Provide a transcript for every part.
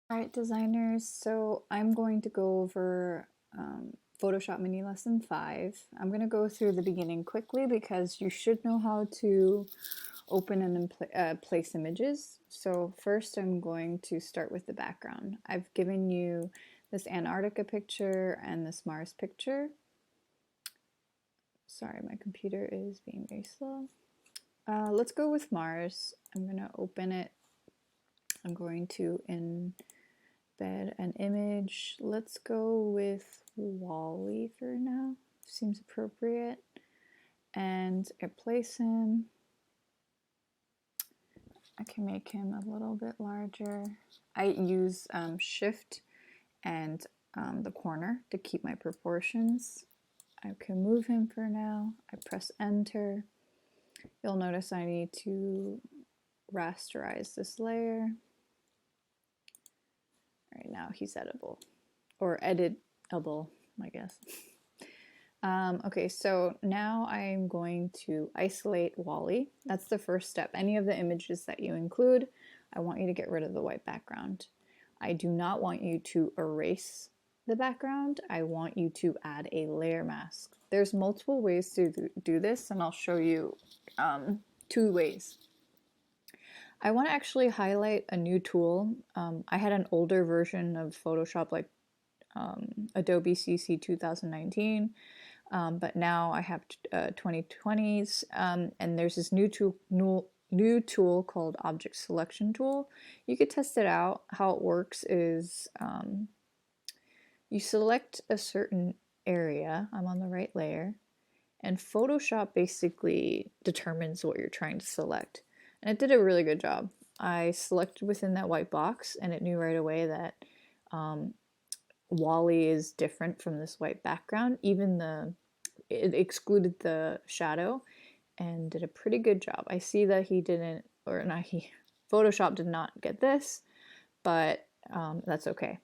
Alright, designers, so I'm going to go over Photoshop Mini Lesson 5. I'm going to go through the beginning quickly because you should know how to open and place images. So first I'm going to start with the background. I've given you this Antarctica picture and this Mars picture. Sorry, my computer is being very slow. Let's go with Mars. I'm going to open it. I'm going to embed an image. Let's go with Wally for now. Seems appropriate. And I place him. I can make him a little bit larger. I use Shift and the corner to keep my proportions. I can move him for now. I press enter. You'll notice I need to rasterize this layer. All right, now he's editable, or editable, I guess. Okay, so now I'm going to isolate Wally. That's the first step. Any of the images that you include, I want you to get rid of the white background. I do not want you to erase the background. I want you to add a layer mask. There's multiple ways to do this, and I'll show you two ways. I want to actually highlight a new tool. I had an older version of Photoshop, like Adobe CC 2019, but now I have 2020s, and there's this new tool called Object Selection Tool. You could test it out. How it works is you select a certain area. I'm on the right layer, and Photoshop basically determines what you're trying to select. And it did a really good job. I selected within that white box, and it knew right away that Wally is different from this white background. Even it excluded the shadow and did a pretty good job. I see that he didn't, or not he, Photoshop did not get this, but that's okay.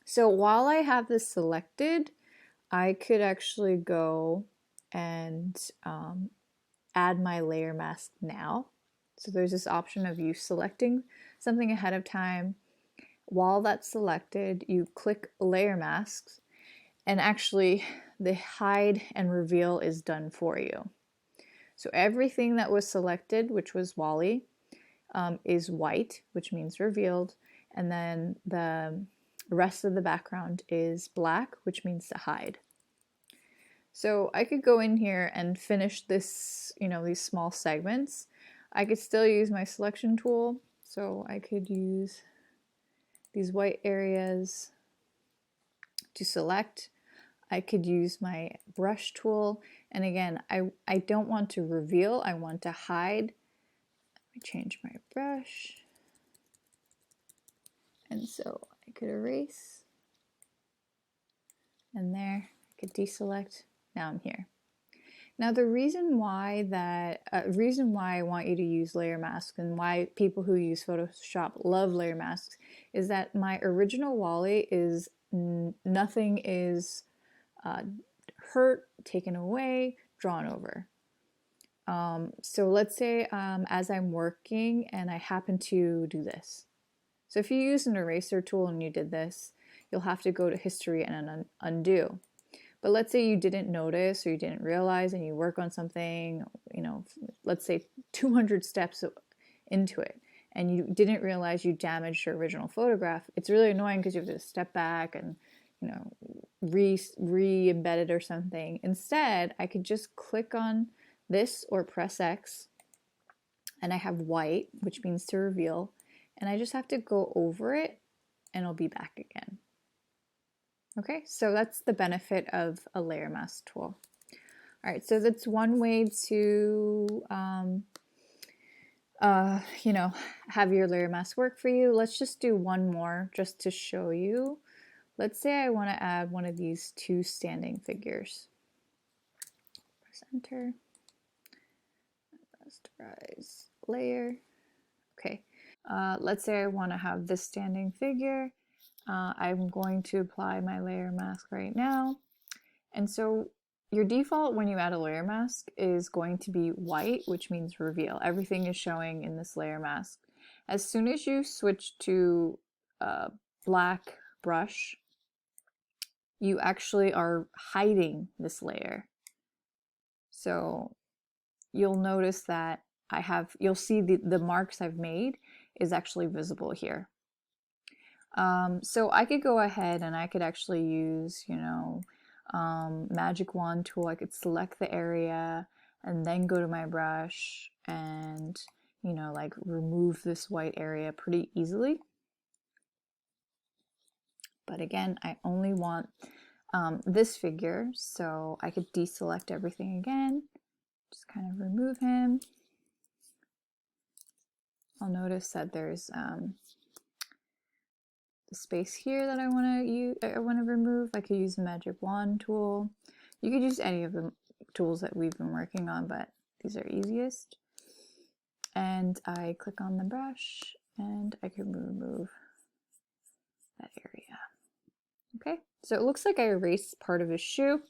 So while I have this selected, I could actually go and add my layer mask now. So there's this option of you selecting something ahead of time. While that's selected, you click layer masks, and actually the hide and reveal is done for you. So everything that was selected, which was Wally, is white, which means revealed, and then the rest of the background is black, which means to hide. So I could go in here and finish this, these small segments. I could still use my selection tool, so I could use these white areas to select. I could use my brush tool, and again, I don't want to reveal, I want to hide. Let me change my brush, and so I could erase, and there, I could deselect. Now I'm here. Now the reason why I want you to use layer masks and why people who use Photoshop love layer masks is that my original Wally is nothing is hurt, taken away, drawn over. So let's say as I'm working and I happen to do this. So if you use an eraser tool and you did this, you'll have to go to history and undo. But let's say you didn't notice or you didn't realize and you work on something, let's say 200 steps into it, and you didn't realize you damaged your original photograph. It's really annoying because you have to step back and, re-embed it or something. Instead, I could just click on this or press X, and I have white, which means to reveal, and I just have to go over it and it'll be back again. Okay, so that's the benefit of a layer mask tool. All right, so that's one way to, have your layer mask work for you. Let's just do one more just to show you. Let's say I want to add one of these two standing figures. Press enter. Rasterize layer. Okay, let's say I want to have this standing figure. I'm going to apply my layer mask right now. And so your default when you add a layer mask is going to be white, which means reveal. Everything is showing in this layer mask. As soon as you switch to black brush, you actually are hiding this layer. So you'll notice that you'll see the marks I've made is actually visible here. So I could go ahead and I could actually use, magic wand tool. I could select the area and then go to my brush and, like remove this white area pretty easily. But again, I only want this figure, so I could deselect everything again, just kind of remove him. I'll notice that there's the space here that I want to remove. I could use the magic wand tool. You could use any of the tools that we've been working on, but these are easiest. And I click on the brush and I can remove that area. Okay, so it looks like I erased part of his shoe.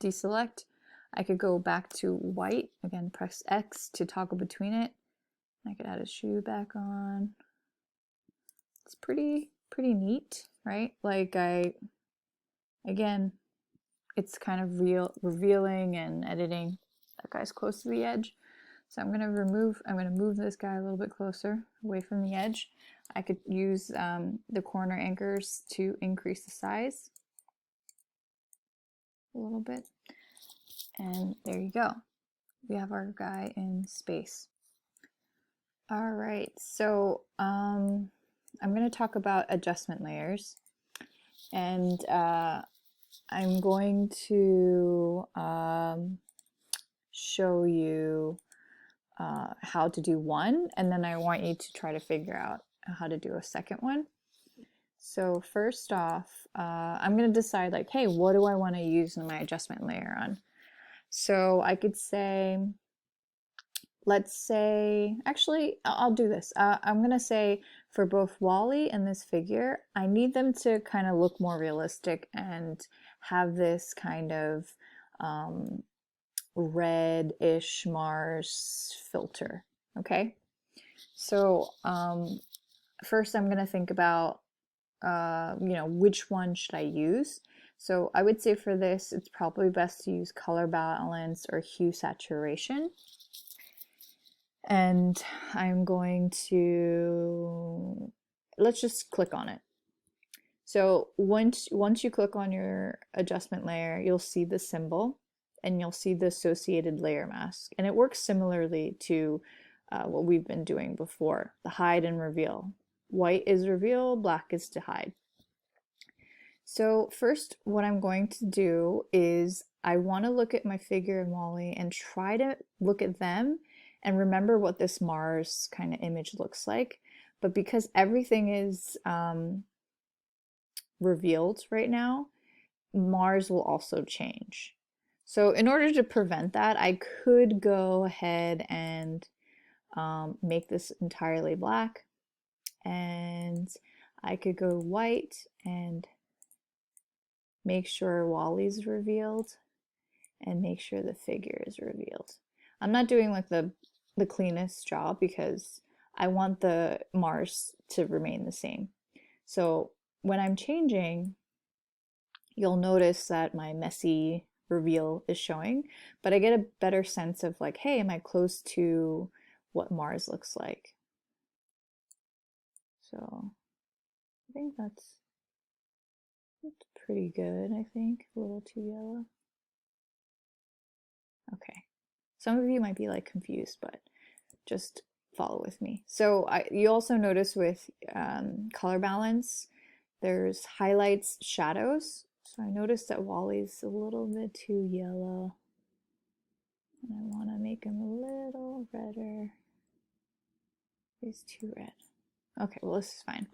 Deselect. I could go back to white. Again, press X to toggle between it. I could add a shoe back on. It's pretty neat, right? Like again, it's kind of revealing and editing. That guy's close to the edge. So I'm gonna move this guy a little bit closer away from the edge. I could use the corner anchors to increase the size a little bit. And there you go. We have our guy in space. All right, so I'm going to talk about adjustment layers, and I'm going to show you how to do one, and then I want you to try to figure out how to do a second one. So first off, I'm going to decide like, hey, what do I want to use in my adjustment layer on? So I could say, let's say, actually, I'll do this. I'm going to say for both Wally and this figure, I need them to kind of look more realistic and have this kind of red-ish Mars filter. Okay, so first I'm going to think about, which one should I use? So I would say for this, it's probably best to use color balance or hue saturation. And I'm going to, let's just click on it. So once you click on your adjustment layer, you'll see the symbol and you'll see the associated layer mask. And it works similarly to what we've been doing before, the hide and reveal. White is reveal, black is to hide. So first, what I'm going to do is I want to look at my figure and Wally and try to look at them and remember what this Mars kind of image looks like. But because everything is revealed right now, Mars will also change. So in order to prevent that, I could go ahead and make this entirely black. And I could go white and make sure Wally's revealed and make sure the figure is revealed. I'm not doing like the cleanest job because I want the Mars to remain the same. So when I'm changing, you'll notice that my messy reveal is showing, but I get a better sense of like, hey, am I close to what Mars looks like? So I think that's pretty good, I think. A little too yellow. Okay. Some of you might be like confused, but just follow with me. So you also notice with color balance, there's highlights, shadows. So I noticed that Wally's a little bit too yellow. And I want to make him a little redder. He's too red. Okay, well this is fine.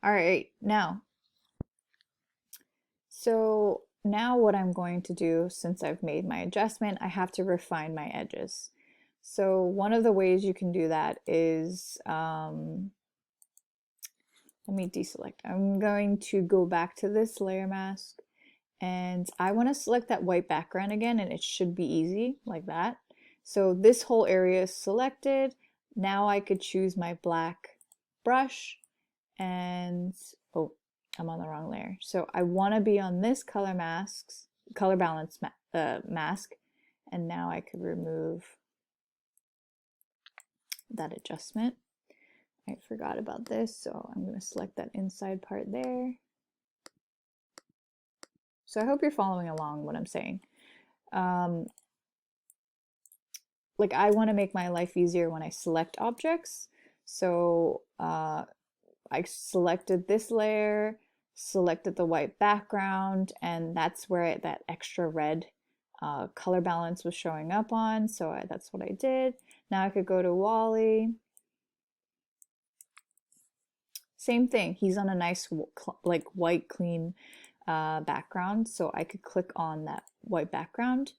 All right, now. So now what I'm going to do, since I've made my adjustment, I have to refine my edges. So one of the ways you can do that is, let me deselect. I'm going to go back to this layer mask and I want to select that white background again, and it should be easy like that. So this whole area is selected. Now I could choose my black brush and oh, I'm on the wrong layer. So I want to be on this color balance mask, and now I could remove that adjustment. I forgot about this, so I'm going to select that inside part there. So I hope you're following along what I'm saying. Like I want to make my life easier when I select objects. So I selected this layer, selected the white background, and that's where that extra red color balance was showing up on. So that's what I did. Now I could go to Wally. Same thing. He's on a nice like white clean background. So I could click on that white background.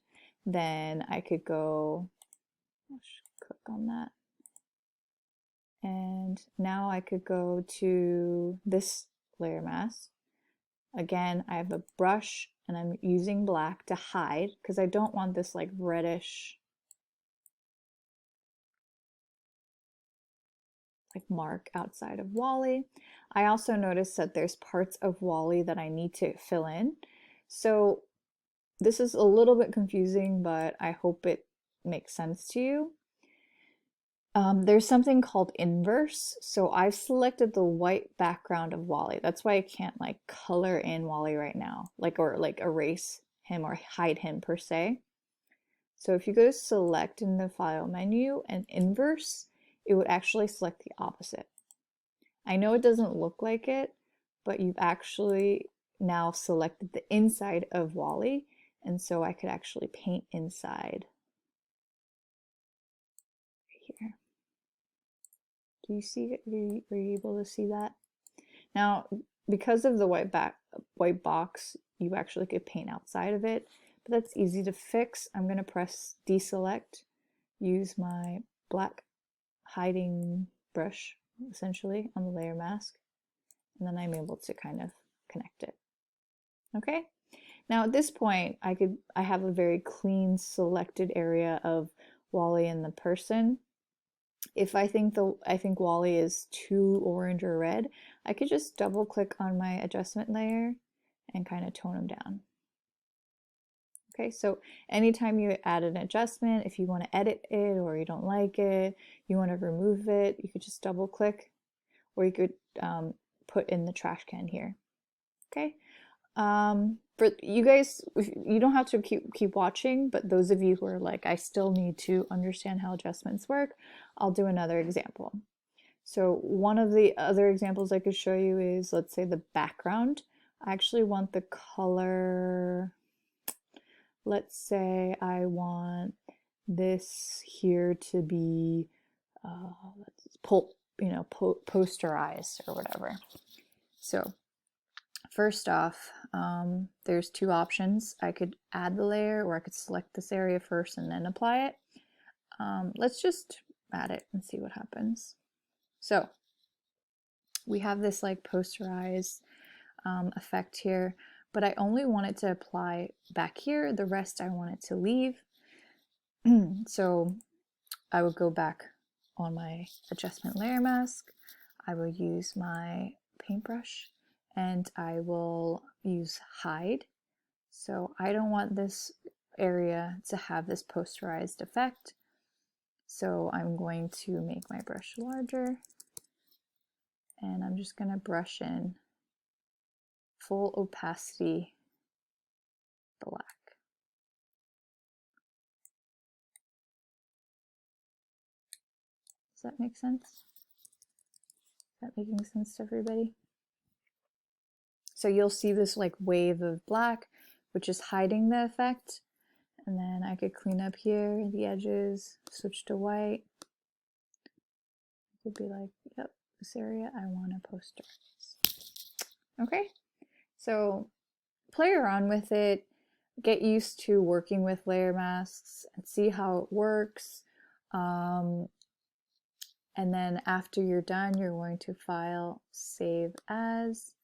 Then I could go, click on that. And now I could go to this layer mask. Again, I have a brush and I'm using black to hide because I don't want this like reddish like mark outside of Wally. I also noticed that there's parts of Wally that I need to fill in. So this is a little bit confusing, but I hope it makes sense to you. There's something called inverse. So I've selected the white background of Wally. That's why I can't like color in Wally right now, like or like erase him or hide him per se. So if you go to select in the file menu and inverse, it would actually select the opposite. I know it doesn't look like it, but you've actually now selected the inside of Wally, and so I could actually paint inside here. Do you see it? Are you able to see that? Now, because of the white box, you actually could paint outside of it, but that's easy to fix. I'm going to press deselect, use my black hiding brush essentially on the layer mask, and then I'm able to kind of connect it. Okay, now at this point I have a very clean selected area of Wally and the person. If I think Wally is too orange or red, I could just double click on my adjustment layer and kind of tone them down. Okay, so anytime you add an adjustment, if you want to edit it or you don't like it, you want to remove it, you could just double click, or you could put in the trash can here. Okay, for you guys, you don't have to keep watching, but those of you who are like, I still need to understand how adjustments work, I'll do another example. So one of the other examples I could show you is, let's say, the background. I actually want the color, let's say I want this here to be posterized or whatever. So first off, there's two options. I could add the layer, or I could select this area first and then apply it. Let's just add it and see what happens. So we have this like posterized effect here, but I only want it to apply back here. The rest I want it to leave. So I would go back on my adjustment layer mask. I will use my paintbrush and I will use hide. So I don't want this area to have this posterized effect. So I'm going to make my brush larger and I'm just going to brush in full opacity black. Does that make sense? Is that making sense to everybody? So you'll see this like wave of black, which is hiding the effect. And then I could clean up here, the edges, switch to white. I could be like, yep, this area I want to posterize. Okay, so play around with it, get used to working with layer masks and see how it works. And then after you're done, you're going to file, save as.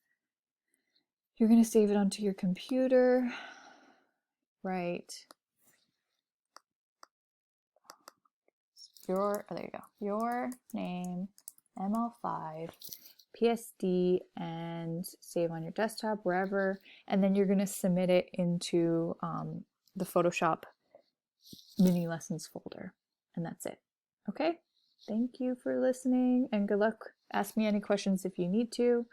You're going to save it onto your computer, right? There you go. Your name, ML5, PSD and save on your desktop, wherever, and then you're going to submit it into the Photoshop mini lessons folder, and that's it. Okay? Thank you for listening, and good luck. Ask me any questions if you need to.